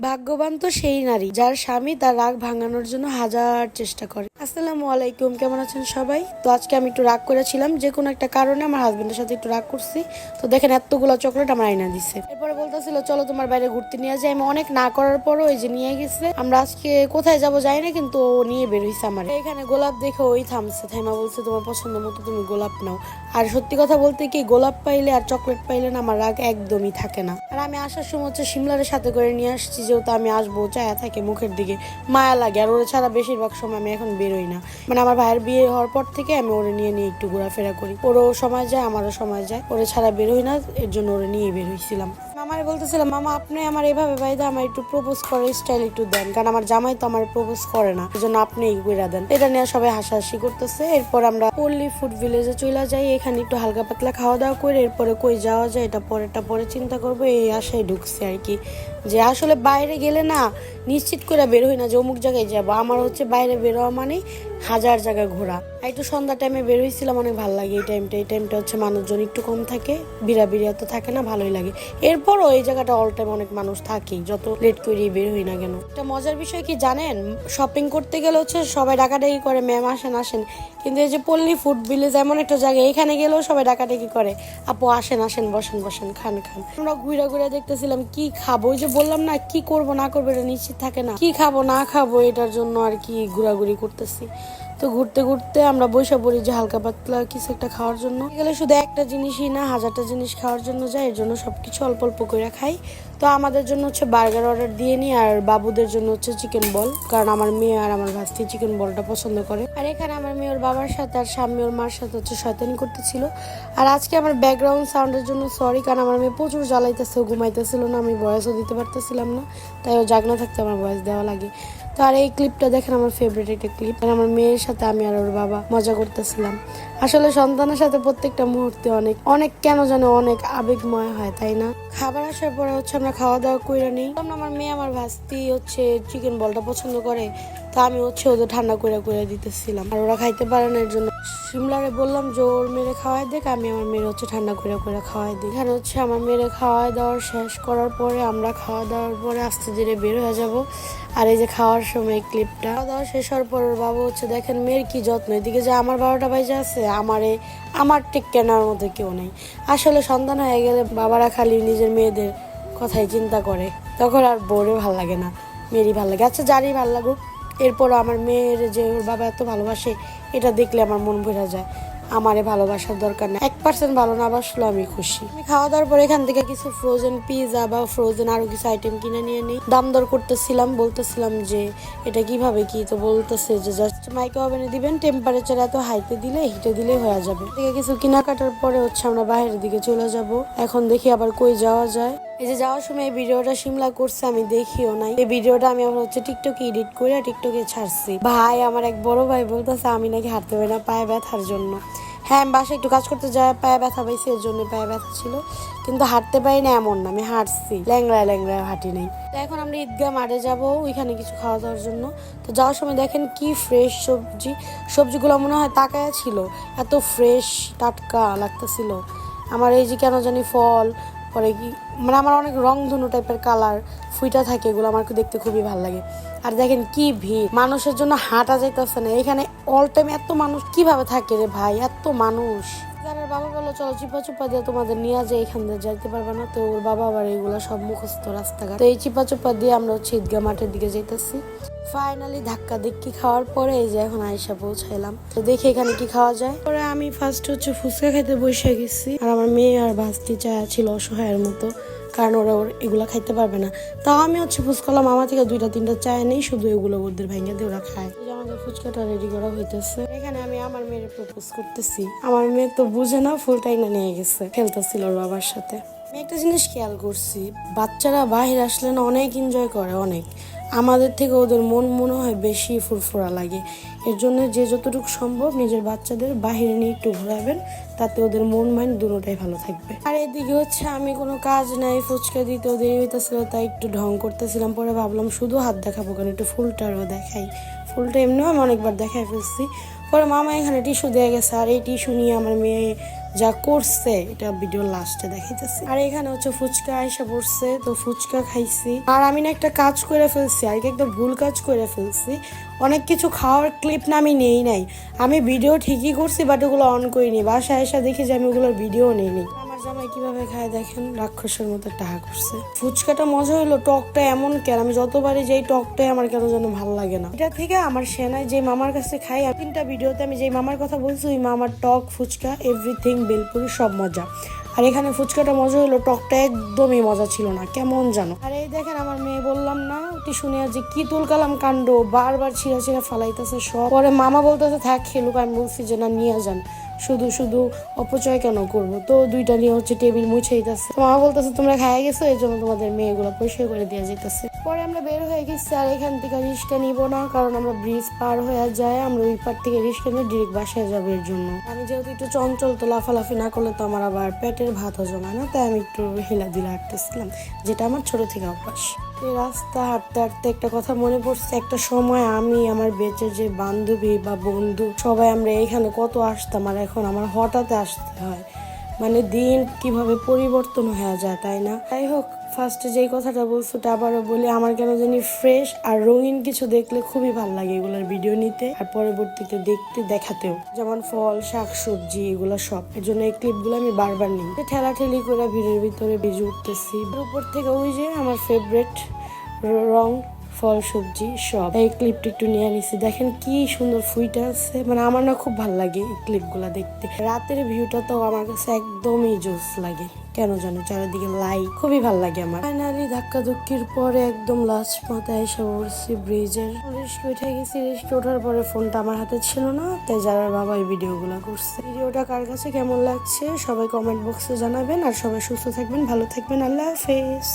ভাগ্যবান তো সেই নারী যার স্বামী তার রাগ ভাঙানোর জন্য হাজার চেষ্টা করে। আসসালামু আলাইকুম, কেমন আছেন সবাই? তো আজকে আমি একটু রাগ করেছিলাম, যে কোনো একটা কারণে আমার হাজবেন্ডের সাথে একটু রাগ করছি। তো দেখেন এতগুলো চকলেট আমার আইনা দিছে। এরপরে বলতেছিল চলো তোমার বাইরে ঘুরতে নিয়ে যাই। আমি অনেক না করার পরও ওই যে নিয়ে গেছে। আমরা আজকে কোথায় যাব যাই না, কিন্তু ও নিয়ে বের হইছে আমার। এখানে গোলাপ দেখে ওই থামছে, থাইমা বলছে তোমার পছন্দ মতো তুমি গোলাপ নাও। আর সত্যি কথা বলতে কি, গোলাপ পাইলে আর চকলেট পাইলে না আমার রাগ একদমই থাকে না। আর আমি আসার সময় হচ্ছে সিমলারের সাথে করে নিয়ে আসছি, যেহেতু আমি আসবো চায়া থাকে মুখের দিকে মায়া লাগে। আর ওরা ছাড়া বেশিরভাগ সময় আমি এখন বেরোই না, মানে আমার ভাইয়ের বিয়ে হওয়ার পর থেকে আমি ওরে নিয়ে নিয়ে একটু ঘোরাফেরা করি। ওরও সময় যায় আমারও সময় যায়, ওরে ছাড়া বেরোই না, এর জন্য ওরে নিয়ে বের হয়েছিলাম। মামারে বলতেছিলাম মামা আপনি আমার এভাবে বাইদা আমার একটু প্রপোজ করার স্টাইল একটু দেন, কারণ আমার জামাই তো আমার প্রপোজ করে না, এই জন্য আপনি কইরা দেন। এটা নিয়ে সবাই হাসাহাসি করতেছে। এরপর আমরা পল্লী ফুড ভিলেজে চলে যাই, এখানে একটু হালকা পাতলা খাওয়া দাওয়া করে এরপরে কই যাওয়া যায় এটা পরে চিন্তা করবো। এই আশায় ঢুকছে আর কি, যে আসলে বাইরে গেলে না নিশ্চিত করে বের হই না যে অমুক জায়গায় যাবো। আমার হচ্ছে বাইরে বেরোয়া মানে হাজার জায়গায় ঘোরা। একটু সন্ধ্যা টাইমে বের হয়েছিলাম, অনেক ভালো লাগে এই টাইমটা হচ্ছে মানুষজন একটু কম থাকে, বিড়াবিড়ি তো থাকে না, ভালোই লাগে। এরপরও এই জায়গাটা অল টাইম অনেক মানুষ থাকেই, যত লেট করে বের হই না কেন। একটা মজার বিষয় কি জানেন, শপিং করতে গেলে হচ্ছে সবাই ডাকাডাকি করে ম্যাম আসেন আসেন, কিন্তু এই যে পল্লী ফুড ভিলেজ এমন একটা জায়গা, এখানে গেলেও সবাই ডাকাডাকি করে আপু আসেন আসেন বসেন বসেন খান খান। আমরা ঘুরে ঘুরে দেখতেছিলাম কি খাবো, ওই যে বললাম না কি করবো না করবো এটা নিশ্চিত থাকে না, কি খাবো না খাবো এটার জন্য আর কি ঘোরাঘুরি করতেছি। তো ঘুরতে ঘুরতে আমরা বসে পড়ি যে হালকা পাতলা কিছু একটা খাওয়ার জন্য। গেলে শুধু একটা জিনিসই না, হাজারটা জিনিস খাওয়ার জন্য যায়, এর জন্য সবকিছু অল্প অল্প করে খাই। তো আমাদের জন্য হচ্ছে বার্গার অর্ডার দিয়ে নিই, আর বাবুদের জন্য হচ্ছে চিকেন বল, কারণ আমার মেয়ে আর আমার ভাস্তি চিকেন বলটা পছন্দ করে। আর এখানে আমার মেয়ে ওর বাবার সাথে আর স্বামী ওর মার সাথে হচ্ছে শয়তানি করতেছিল। আর আজকে আমার ব্যাকগ্রাউন্ড সাউন্ডের জন্য সরি, কারণ আমার মেয়ে প্রচুর জ্বালাইতেছে, ঘুমাইতেছিল না, আমি ভয়েসও দিতে পারতেছিলাম না, তাই ও জাগনা থাকতে আমার ভয়েস দেওয়া লাগে। তো আর এই ক্লিপটা দেখেন আমার ফেভারিট একটা ক্লিপ, আমার মেয়ের সাথে আমি আর ওর বাবা মজা করতেছিলাম। আসলে সন্তানের সাথে প্রত্যেকটা মুহূর্তে অনেক অনেক কেন যেন অনেক আবেগময় হয়, তাই না? খাবার আসার পরে হচ্ছে আমরা খাওয়া দাওয়া করে নিই। আমার মেয়ে আমার ভাস্তি হচ্ছে চিকেন বলটা পছন্দ করে, তো আমি হচ্ছে ওদের ঠান্ডা করে করে দিতেছিলাম, আর ওরা খাইতে পারে না, এর জন্য সিমলারে বললাম যে ওর মেরে খাওয়াই দেখ, আমি আমার মেয়ের হচ্ছে ঠান্ডা করে করে খাওয়াই দিই। এখানে হচ্ছে আমার মেয়েরে খাওয়াই দাওয়ার শেষ করার পরে আমরা খাওয়া দাওয়ার পরে আস্তে ধীরে বের হয়ে যাব। আর এই যে খাওয়ার সময় ক্লিপটা খাওয়া দাওয়া শেষ হওয়ার পর ওর বাবা হচ্ছে দেখেন মেয়ের কি যত্ন, এদিকে যে আমার 12টা বাজে আছে, আমার ঠিক কেনার মতো কেউ নেই। আসলে সন্তান হয়ে গেলে বাবারা খালি নিজের মেয়েদের কথাই চিন্তা করে, তখন আর বউরে ভাল লাগে না, মেয়েরই ভাল লাগে। আচ্ছা যারই ভাল লাগুক, এরপরও আমার মেয়ের যে ওর বাবা এত ভালোবাসে এটা দেখলে আমার মন ভরে যায়। আমারে ভালোবাসার দরকার নেই, 1% ভালো না বাসলো আমি খুশি। আমি খাওয়া দাওয়ার পর এখান থেকে কিছু ফ্রোজেন পিজা বা ফ্রোজেন আরো কিছু আইটেম কিনে নিয়ে নিই। দাম দর করতেছিলাম, বলতেছিলাম যে এটা কিভাবে কি, তো বলতেছে যে জাস্ট মাইক্রো ওভেনে দিবেন, টেম্পারেচার এত হাইতে দিলে হিটে দিলে হয়ে যাবে। এদিকে কিছু কেনাকাটার পরে হচ্ছে আমরা বাইরের দিকে চলে যাব। এখন দেখি আবার কই যাওয়া যায়। এই যে যাওয়ার সময় এই ভিডিওটা সিমলা করছে, আমি দেখিও নাই। এই ভিডিওটা আমি আমার হচ্ছে টিকটকে এডিট করে টিকটকে ছাড়ছি। ভাই আমার এক বড় ভাই বলতেছে আমি নাকি হাঁটতে পারি না পায়ে ব্যথার জন্য। হ্যাঁ আমি বাসায় একটু কাজ করতে যাই, পায়ে ব্যথা পাইছি, এর জন্য পায়ে ব্যথা ছিল, কিন্তু হাঁটতে পারি না এমন না, আমি হাঁটছি, ল্যাংড়ায় ল্যাংড়ায় হাঁটি নেই। তো এখন আমরা ঈদগাহ মাঠে যাবো ওইখানে কিছু খাওয়া দাওয়ার জন্য। তো যাওয়ার সময় দেখেন কি ফ্রেশ সবজিগুলো মনে হয় তাকায়া ছিল, এত ফ্রেশ টাটকা লাগতেছিল। আমার এই যে কেন জানি ফল পরে কি, মানে আমার অনেক রংধনু টাইপের কালার ফুইটা থাকে, এগুলো আমার দেখতে খুবই ভালো লাগে। আর দেখেন কি ভিড়, মানুষের জন্য হাঁটা যাইতেছে না, এখানে অল টাইম এত মানুষ কিভাবে থাকে রে ভাই, এত মানুষ। বাবা বললো চলো চিপা চুপা দিয়ে তোমাদের নিয়ে যায়, এখান দিয়ে যাইতে পারবে না। তো ওর বাবা আবার এইগুলা সব মুখস্থ রাস্তাঘাট, তো এই চিপা চুপা দিয়ে আমরা হচ্ছে ঈদগাহ মাঠের দিকে যাইতেছি। ফাইনালি ধাক্কা ধাক্কি খাওয়ার পরে এই যে এখন আয়েশা পৌঁছাইলাম। তো দেখি এখানে কি খাওয়া যায়। পরে আমি ফার্স্ট হচ্ছে ফুচকা খেতে বসে গেছি, আর আমার মেয়ে আর ভাস্তি চায়া ছিল অসহায়ের মতো, কারণ ওরা এগুলা খাইতে পারবে না। তাও আমি হচ্ছে ফুচকালাম, আমার থেকে 2-3টা চায় নেই, শুধু এগুলো ওদের ভেঙে দিয়ে ওরা খায়। আমাদের ফুচকাটা রেডি করা হইতেছে, এখানে আমি আমার মেয়ের প্রপোজ করতেছি। আমার মেয়ে তো বুঝে না, ফুলটাই না নিয়ে গেছে, খেলতেছিল ওর বাবার সাথে। আমি একটা জিনিস খেয়াল করছি, বাচ্চারা বাহির আসলে না অনেক এনজয় করে, অনেক আমাদের থেকে ওদের মন মনে হয় বেশি ফুরফুরা লাগে। এর জন্য যে যতটুকু সম্ভব নিজের বাচ্চাদের বাহিরে নিয়ে একটু ঘোরাবেন, তাতে ওদের মন মাইন্ড দুটোটাই ভালো থাকবে। আর এদিকে হচ্ছে আমি কোনো কাজ নাই, ফুচকা দিতেও দেরি হইতেছিল, তাই একটু ঢং করতেছিলাম। পরে ভাবলাম শুধু হাত দেখাবো কারণ একটু ফুলটারও দেখাই, ফুলটা এমনিও আমি অনেকবার দেখাই ফেলছি। পরে মামা এখানে টিস্যু দিয়ে গেছে, আর এই টিস্যু নিয়ে আমার মেয়ে যা করছে এটা ভিডিও লাস্টে দেখাইতেছি। আর এখানে হচ্ছে ফুচকা আইসা পড়ছে, তো ফুচকা খাইছি। আর আমি না একটা কাজ করে ফেলছি, আর একটা ভুল কাজ করে ফেলছি। অনেক কিছু খাওয়ার ক্লিপ না আমি নেই নাই, আমি ভিডিও ঠিকই করছি বাট ওগুলো অন করিনি। বাসায় এসে দেখি যে আমি ওগুলোর ভিডিও নেইনি। আমার জামাই কিভাবে খায় দেখেন, রাক্ষসের মতো টাহা করছে। ফুচকাটা মজা হলো, টকটা এমন কেন, আমি যতবারই যেই টকটাই আমার কেন যেন ভালো লাগে না। এটা থেকে আমার সেনাই যে মামার কাছে খাই, 3টা ভিডিওতে আমি যে মামার কথা বলছি ওই মামার টক ফুচকা এভরিথিং বেলপুরি সব মজা। আর এখানে ফুচকাটা মজা হলো, টকটা একদমই মজা ছিল না, কেমন জানো। আর এই দেখেন আমার মেয়ে, বললাম না ওটি শুনে যে কি তুলকালাম কাণ্ড, বারবার ছিঁড়া ছিঁড়া ফালাইতেছে সব। পরে মামা বলতেছে থাক খেলুক, আমি বলছি যে না নিয়ে যান, শুধু শুধু অপচয় কেন করবো। তো 2টা নিয়ে হচ্ছে টেবিল মুছেইতেছে। মামা বলতেছে তোমরা খাইয়া গেছো, এই জন্য তোমাদের মেয়েগুলো পরিষ্কার করে দিয়ে যেতেছে। পরে আমরা বের হয়ে গেছি, আর এখান থেকে রিক্সা নিবো না, কারণ আমরা ব্রিজ পার হয়ে যায়, আমরা ওই পার থেকে রিক্সা নিয়ে ডিরেক্ট বাসায় যাবো। এর জন্য আমি যেহেতু একটু চঞ্চল, তো লাফালাফি না করলে তো আমার আবার পেটের ভাত হজম হয় না, তাই আমি একটু হেলাদুলা হাঁটতেছিলাম, যেটা আমার ছোট থেকে অভ্যাস। এই রাস্তা হাঁটতে হাঁটতে একটা কথা মনে পড়ছে, একটা সময় আমি আমার বেঁচে যে বান্ধবী বা বন্ধু সবাই আমরা এখানে কত আসতাম, আর এখন আমার হঠাৎ আসতে হয়। মানে দিন কিভাবে পরিবর্তন হয়ে যায়, তাই না? যাই হোক, ফার্স্টে যেই কথাটা বলছো ওটা আবারও বলি, আমার কেন জানি ফ্রেশ আর রঙিন কিছু দেখলে খুবই ভালো লাগে এগুলোর ভিডিও নিতে, আর পরবর্তীতে দেখতে দেখাতেও, যেমন ফল শাকসবজি এগুলো সব। এর জন্য এই ক্লিপগুলো আমি বারবার নিই। ঠেলাঠেলি করে ভিড়ের ভিতরে ভিজে উঠতেছি, উপর থেকে ওই যে আমার ফেভারিট রং ফল সবজি সব। এই ক্লিপটা একটু নিয়ে নিছি, দেখেন কি সুন্দর ফুইটা আছে। মানে আমার না খুব ভালো লাগে এই ক্লিপগুলা দেখতে। রাতের ভিউটা তো আমার কাছে একদমই জোস লাগে, কেন জানো, চারিদিকে লাইট, খুবই ভালো লাগে আমার। ফাইনালি ধাক্কা ধুক্কির পরে একদম লাস্ট মাথায় এসে পড়ছি ব্রিজের। রিস্কে উঠে গেছি, রিস্কে ওঠার পরে ফোনটা আমার হাতে ছিল না, তাই যারা বাবা এই ভিডিওগুলো করছে। ভিডিওটা কার কাছে কেমন লাগছে সবাই কমেন্ট বক্সে জানাবেন, আর সবাই সুস্থ থাকবেন, ভালো থাকবেন, আল্লাহ হাফেজ।